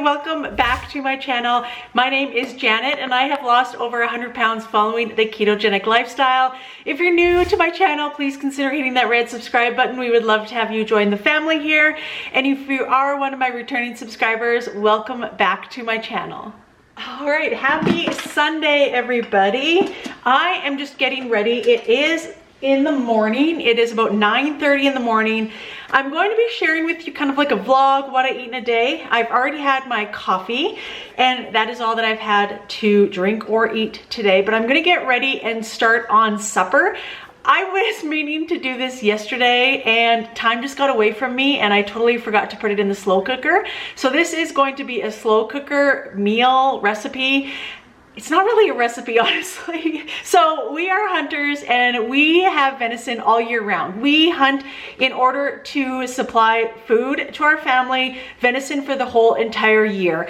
welcome back to my channel. My name is Janet and I have lost over 100 pounds following the ketogenic lifestyle. If you're new to my channel, please consider hitting that red subscribe button. We would love to have you join the family here. And if you are one of my returning subscribers, welcome back to my channel. All right, happy Sunday, everybody. I am just getting ready. It is in the morning. It is about 9:30 in the morning. I'm going to be sharing with you kind of like a vlog, what I eat in a day. I've already had my coffee and that is all that I've had to drink or eat today, but I'm gonna get ready and start on supper. I was meaning to do this yesterday and time just got away from me and I totally forgot to put it in the slow cooker. So this is going to be a slow cooker meal recipe. It's not really a recipe, honestly. So we are hunters and we have venison all year round. We hunt in order to supply food to our family, venison for the whole entire year.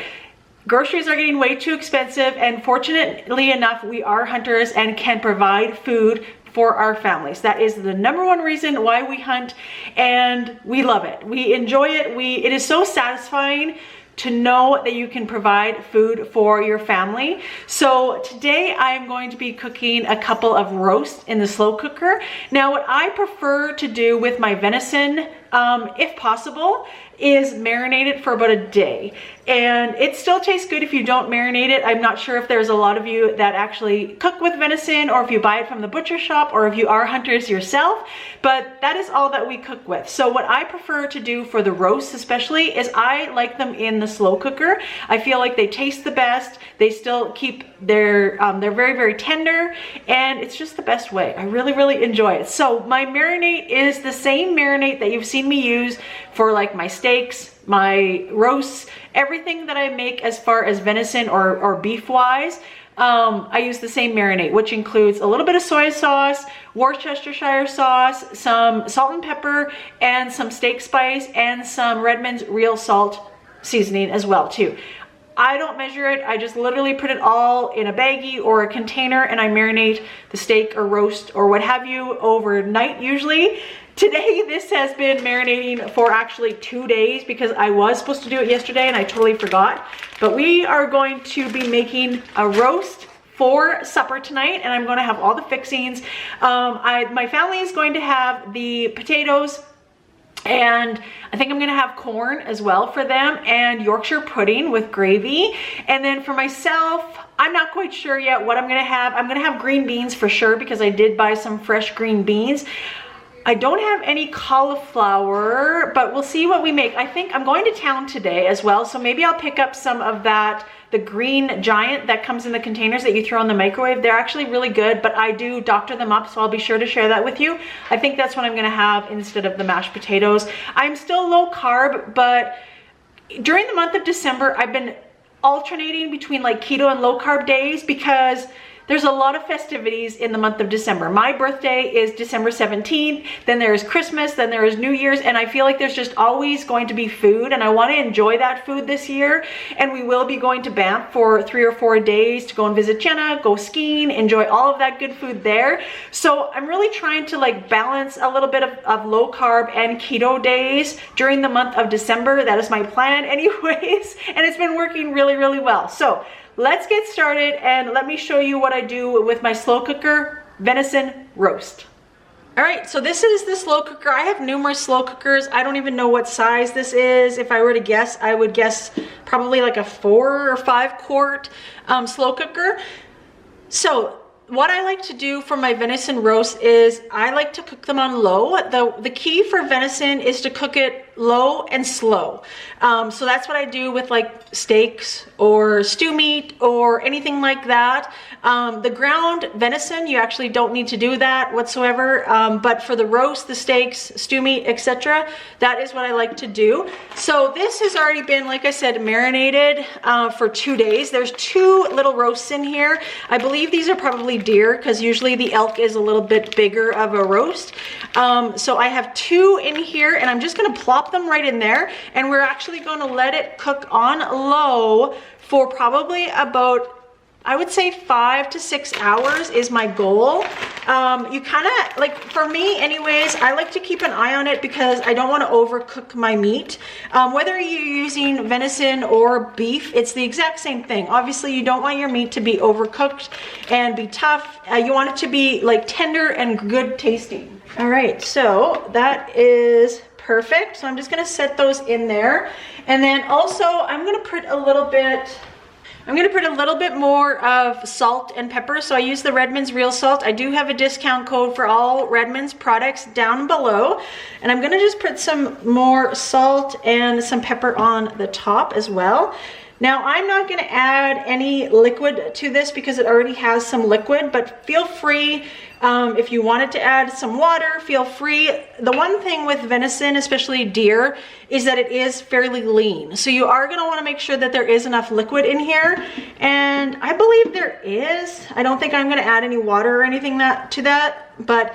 Groceries are getting way too expensive and fortunately enough, we are hunters and can provide food for our families. That is the number one reason why we hunt and we love it. We enjoy it. It is so satisfying to know that you can provide food for your family. So today I am going to be cooking a couple of roasts in the slow cooker. Now what I prefer to do with my venison, if possible, is marinate it for about a day. And it still tastes good if you don't marinate it. I'm not sure if there's a lot of you that actually cook with venison or if you buy it from the butcher shop or if you are hunters yourself, but that is all that we cook with. So what I prefer to do for the roasts especially is I like them in the slow cooker. I feel like they taste the best. They still keep they're very, very tender and it's just the best way. I really, really enjoy it. So my marinade is the same marinade that you've seen me use for like my steaks, my roasts, everything that I make as far as venison or beef wise. I use the same marinade, which includes a little bit of soy sauce, Worcestershire sauce, some salt and pepper, and some steak spice, and some Redmond's real salt seasoning as well too. I don't measure it. I just literally put it all in a baggie or a container and I marinate the steak or roast or what have you overnight usually. Today, this has been marinating for actually 2 days because I was supposed to do it yesterday and I totally forgot. But we are going to be making a roast for supper tonight and I'm going to have all the fixings. My family is going to have the potatoes, and I think I'm gonna have corn as well for them and Yorkshire pudding with gravy. And then for myself, I'm not quite sure yet what I'm gonna have. I'm gonna have green beans for sure because I did buy some fresh green beans. I don't have any cauliflower, but we'll see what we make. I think I'm going to town today as well, so maybe I'll pick up some of that, the green giant that comes in the containers that you throw in the microwave. They're actually really good, but I do doctor them up, so I'll be sure to share that with you. I think that's what I'm gonna have instead of the mashed potatoes. I'm still low carb, but during the month of December, I've been alternating between like keto and low carb days because there's a lot of festivities in the month of December. My birthday is December 17th, then there is Christmas, then there is New Year's, and I feel like there's just always going to be food, and I want to enjoy that food this year. And we will be going to Banff for 3 or 4 days to go and visit Jenna, go skiing, enjoy all of that good food there. So I'm really trying to like balance a little bit of low carb and keto days during the month of December. That is my plan anyways, and it's been working really, really well. So let's get started and let me show you what I do with my slow cooker venison roast. All right, so this is the slow cooker. I have numerous slow cookers. I don't even know what size this is. If I were to guess, I would guess probably like a 4 or 5 quart slow cooker. So what I like to do for my venison roast is I like to cook them on low. The key for venison is to cook it low and slow. So that's what I do with like steaks or stew meat or anything like that. The ground venison, you actually don't need to do that whatsoever. But for the roast, the steaks, stew meat, etc., that is what I like to do. So this has already been, like I said, marinated for 2 days. There's 2 little roasts in here. I believe these are probably deer because usually the elk is a little bit bigger of a roast. So I have 2 in here and I'm just gonna plop them right in there and we're actually gonna let it cook on low for probably about I would say 5 to 6 hours is my goal. You kind of, like for me anyways, I like to keep an eye on it because I don't want to overcook my meat. Whether you're using venison or beef, it's the exact same thing. Obviously you don't want your meat to be overcooked and be tough. You want it to be like tender and good tasting. All right, so that is perfect. So I'm just gonna set those in there. And then also I'm gonna put a little bit more of salt and pepper. So I use the Redmond's Real Salt. I do have a discount code for all Redmond's products down below. And I'm gonna just put some more salt and some pepper on the top as well. Now I'm not gonna add any liquid to this because it already has some liquid, but feel free, if you wanted to add some water, feel free. The one thing with venison, especially deer, is that it is fairly lean. So you are gonna wanna make sure that there is enough liquid in here. And I believe there is. I don't think I'm gonna add any water or anything to that, but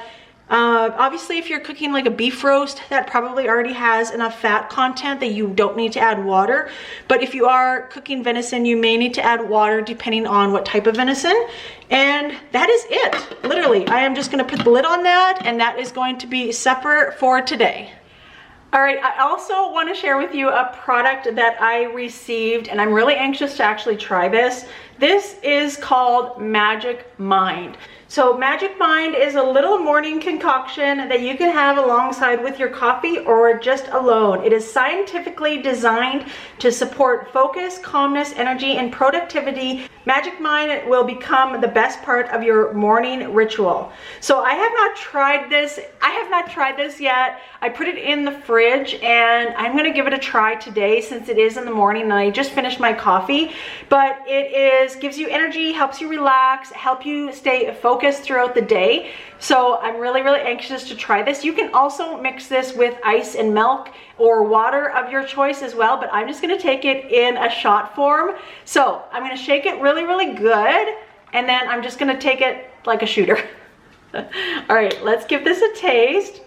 obviously if you're cooking like a beef roast, that probably already has enough fat content that you don't need to add water. But if you are cooking venison, you may need to add water depending on what type of venison. And that is it. Literally, I am just gonna put the lid on that, and that is going to be supper for today. All right, I also want to share with you a product that I received, and I'm really anxious to actually try this. This is called Magic Mind. So Magic Mind is a little morning concoction that you can have alongside with your coffee or just alone. It is scientifically designed to support focus, calmness, energy, and productivity. Magic Mind will become the best part of your morning ritual. So I have not tried this. Yet. I put it in the fridge and I'm gonna give it a try today since it is in the morning and I just finished my coffee. But it gives you energy, helps you relax, help you stay focused throughout the day. So I'm really, really anxious to try this. You can also mix this with ice and milk or water of your choice as well, but I'm just gonna take it in a shot form. So I'm gonna shake it really, really good, and then I'm just gonna take it like a shooter. All right, let's give this a taste.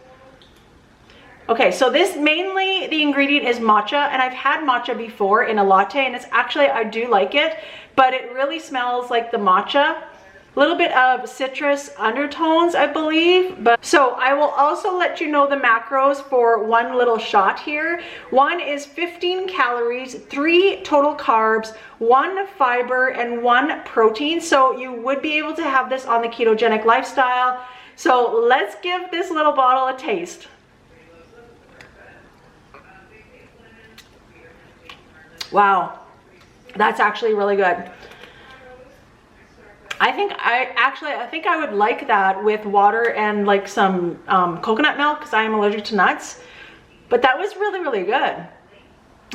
Okay, so this mainly, the ingredient is matcha, and I've had matcha before in a latte, and it's actually, I do like it, but it really smells like the matcha. A little bit of citrus undertones, I believe. But so I will also let you know the macros for one little shot here. One is 15 calories, 3 total carbs, 1 fiber, and 1 protein. So you would be able to have this on the ketogenic lifestyle. So let's give this little bottle a taste. Wow, that's actually really good. I think I would like that with water and like some coconut milk because I am allergic to nuts. But that was really, really good.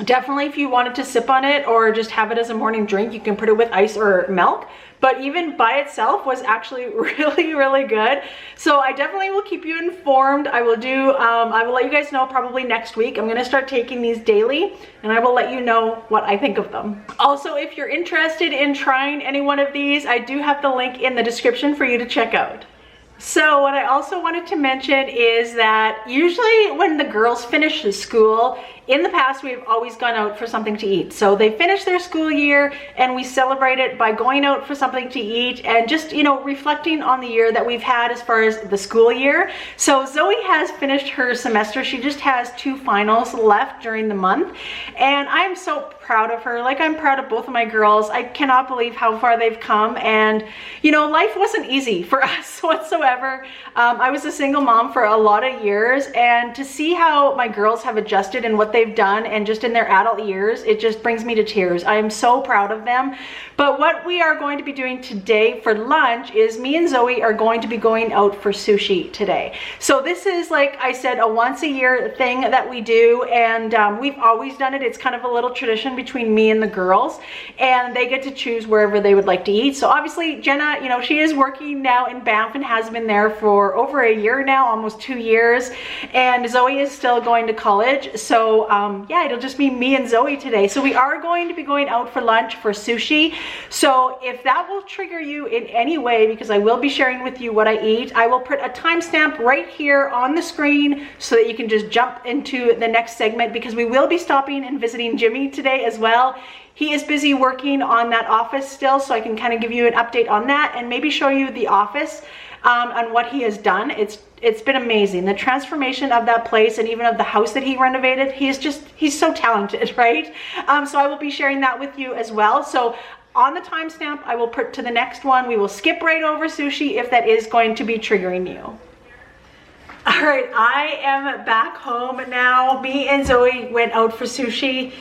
Definitely if you wanted to sip on it or just have it as a morning drink, you can put it with ice or milk. But even by itself was actually really, really good. So I definitely will keep you informed. I will let you guys know probably next week. I'm gonna start taking these daily and I will let you know what I think of them. Also, if you're interested in trying any one of these, I do have the link in the description for you to check out. So what I also wanted to mention is that usually when the girls finish school, in the past we've always gone out for something to eat. So they finish their school year and we celebrate it by going out for something to eat and just, you know, reflecting on the year that we've had as far as the school year. So Zoe has finished her semester. She just has 2 finals left during the month. And I'm so proud of her. Like, I'm proud of both of my girls. I cannot believe how far they've come. And, you know, life wasn't easy for us whatsoever. I was a single mom for a lot of years, and to see how my girls have adjusted and what they've done and just in their adult years, it just brings me to tears. I am so proud of them. But what we are going to be doing today for lunch is me and Zoe are going to be going out for sushi today. So this is, like I said, a once a year thing that we do, and we've always done it. It's kind of a little tradition between me and the girls, and they get to choose wherever they would like to eat. So obviously Jenna, you know, she is working now in Banff and has been there for over a year now, almost 2 years, and Zoe is still going to college. So yeah, it'll just be me and Zoe today. So we are going to be going out for lunch for sushi. So if that will trigger you in any way, because I will be sharing with you what I eat, I will put a timestamp right here on the screen so that you can just jump into the next segment, because we will be stopping and visiting Jimmy today as well. He is busy working on that office still, so I can kind of give you an update on that and maybe show you the office on what he has done. It's been amazing, the transformation of that place and even of the house that he renovated. He's so talented, right? So I will be sharing that with you as well. So on the timestamp, I will put to the next one. We will skip right over sushi if that is going to be triggering you. All right, I am back home now. Me and Zoe went out for sushi.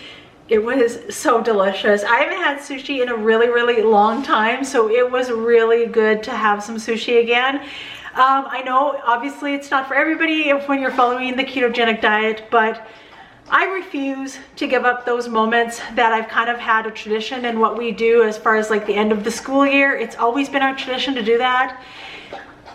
It was so delicious. I haven't had sushi in a really, really long time, so it was really good to have some sushi again. I know obviously it's not for everybody when you're following the ketogenic diet, but I refuse to give up those moments that I've kind of had a tradition in what we do as far as like the end of the school year. It's always been our tradition to do that,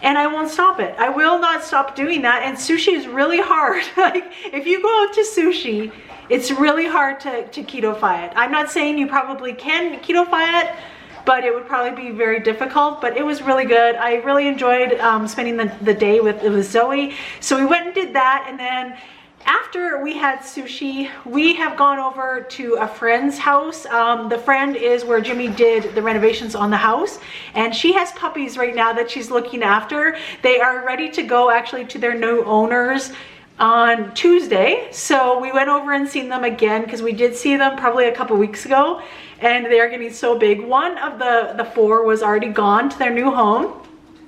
and I won't stop it. I will not stop doing that. And sushi is really hard. Like if you go out to sushi, it's really hard to keto-fy it. I'm not saying you probably can keto-fy it, but it would probably be very difficult. But it was really good. I really enjoyed spending the day with Zoe. So we went and did that, and then after we had sushi, we have gone over to a friend's house. The friend is where Jimmy did the renovations on the house, and she has puppies right now that she's looking after. They are ready to go actually to their new owners on Tuesday. So we went over and seen them again, because we did see them probably a couple weeks ago, and they are getting so big. One of the 4 was already gone to their new home,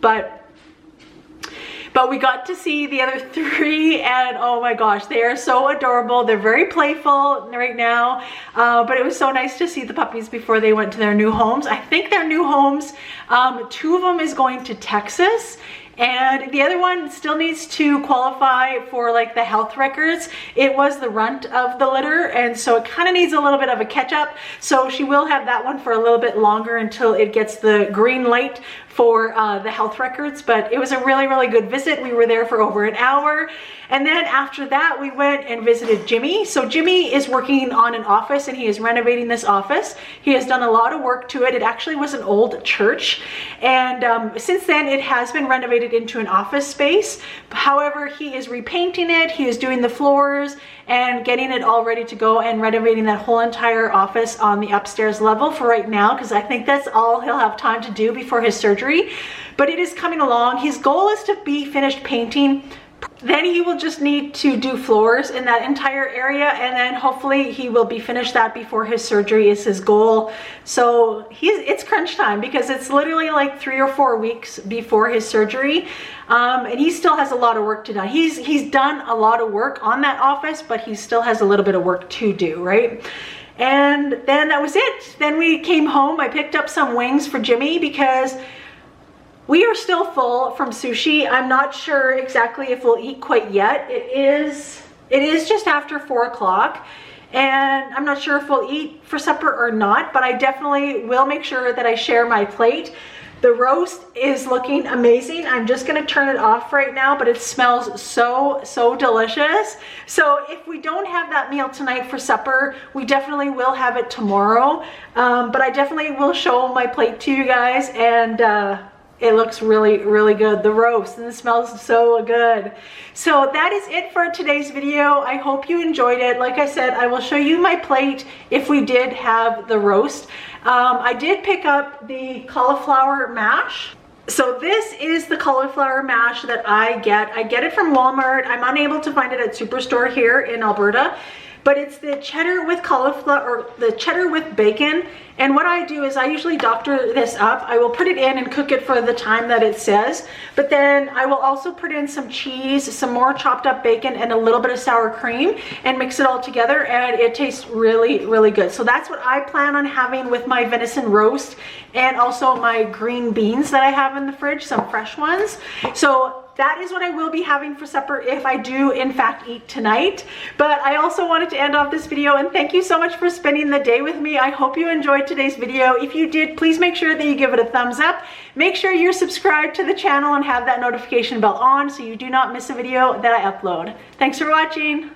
but we got to see the other 3, and oh my gosh, they are so adorable. They're very playful right now, but it was so nice to see the puppies before they went to their new homes. I think their new homes, 2 of them is going to Texas, and the other one still needs to qualify for like the health records. It was the runt of the litter, and so it kind of needs a little bit of a catch up. So she will have that one for a little bit longer until it gets the green light for the health records. But it was a really, really good visit. We were there for over an hour. And then after that, we went and visited Jimmy. So Jimmy is working on an office, and he is renovating this office. He has done a lot of work to it. It actually was an old church, and since then it has been renovated into an office space. However, he is repainting it. He is doing the floors and getting it all ready to go, and renovating that whole entire office on the upstairs level for right now, because I think that's all he'll have time to do before his surgery. But it is coming along. His goal is to be finished painting. Then he will just need to do floors in that entire area, and then hopefully he will be finished that before his surgery is his goal. So it's crunch time, because it's literally like 3 or 4 weeks before his surgery, and he still has a lot of work to do. He's done a lot of work on that office, but he still has a little bit of work to do, right? And then that was it. Then we came home. I picked up some wings for Jimmy, because we are still full from sushi. I'm not sure exactly if we'll eat quite yet. It is just after 4 o'clock, and I'm not sure if we'll eat for supper or not, but I definitely will make sure that I share my plate. The roast is looking amazing. I'm just gonna turn it off right now, but it smells so, so delicious. So if we don't have that meal tonight for supper, we definitely will have it tomorrow. But I definitely will show my plate to you guys, and it looks really, really good, the roast, and it smells so good. So that is it for today's video. I hope you enjoyed it. Like I said, I will show you my plate if we did have the roast. I did pick up the cauliflower mash. So this is the cauliflower mash that I get. I get it from Walmart. I'm unable to find it at Superstore here in Alberta. But it's the cheddar with cauliflower, or the cheddar with bacon. And what I do is I usually doctor this up. I will put it in and cook it for the time that it says. But then I will also put in some cheese, some more chopped up bacon, and a little bit of sour cream, and mix it all together, and it tastes really, really good. So that's what I plan on having with my venison roast, and also my green beans that I have in the fridge, some fresh ones. So that is what I will be having for supper if I do in fact eat tonight. But I also wanted to end off this video and thank you so much for spending the day with me. I hope you enjoyed today's video. If you did, please make sure that you give it a thumbs up. Make sure you're subscribed to the channel and have that notification bell on so you do not miss a video that I upload. Thanks for watching.